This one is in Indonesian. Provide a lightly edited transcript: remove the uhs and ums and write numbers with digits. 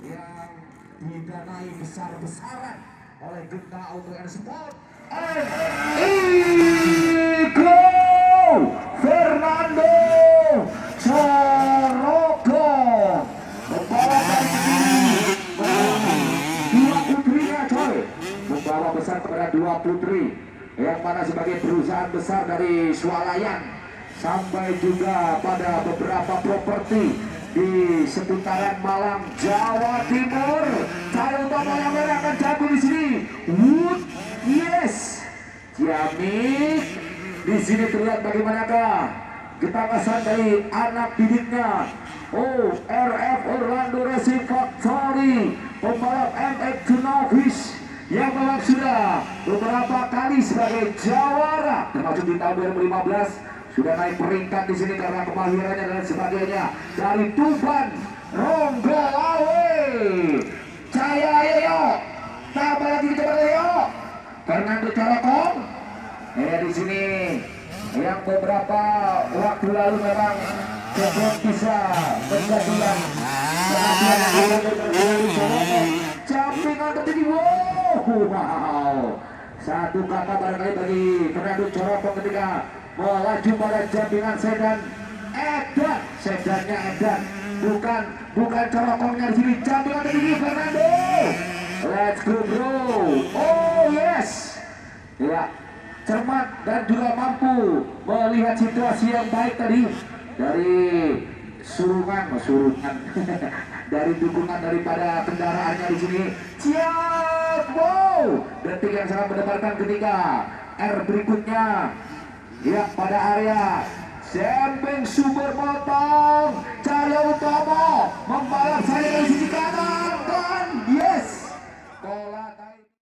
yang didanai besar-besaran oleh Genta Auto and Sport. Iko Fernando Coroko membawa dua putrinya, coy, membawa besar kepada dua putri yang mana sebagai perusahaan besar dari swalayan sampai juga pada beberapa properti di seputaran Malang, Jawa Timur. Cahaya utama yang merah akan jago di sini. Wood, yes. Ciamik di sini terlihat bagaimanakah ketangkasan dari anak didiknya. Oh, RF Orlando Racing Factory, pembalap MX Novice yang memang sudah beberapa kali sebagai jawara, termasuk di tahun 2015 sudah naik peringkat di sini karena kemahirannya dan sebagainya. Dari Tuban, Ronggolawe, Cahaya Ayo, tambah lagi kita Ayo, Fernando Corokong. Di sini yang beberapa waktu lalu memang belum bisa menjadikan campingan tertinggi. Wow, satu kata barangkali bagi Fernando Corokong ketika melaju pada jampingan sedan Edan, sedannya Edan, bukan Corokongnya di sini. Jampingan tertinggi Fernando, let's go bro. Oh yes, ya, cermat dan juga mampu melihat situasi yang baik tadi dari surungan dari dukungan daripada kendaraannya di sini. Siap, wow, detik yang sangat mendebarkan ketika R berikutnya ya pada area Sembeng Sumber Motong, Cahaya Utama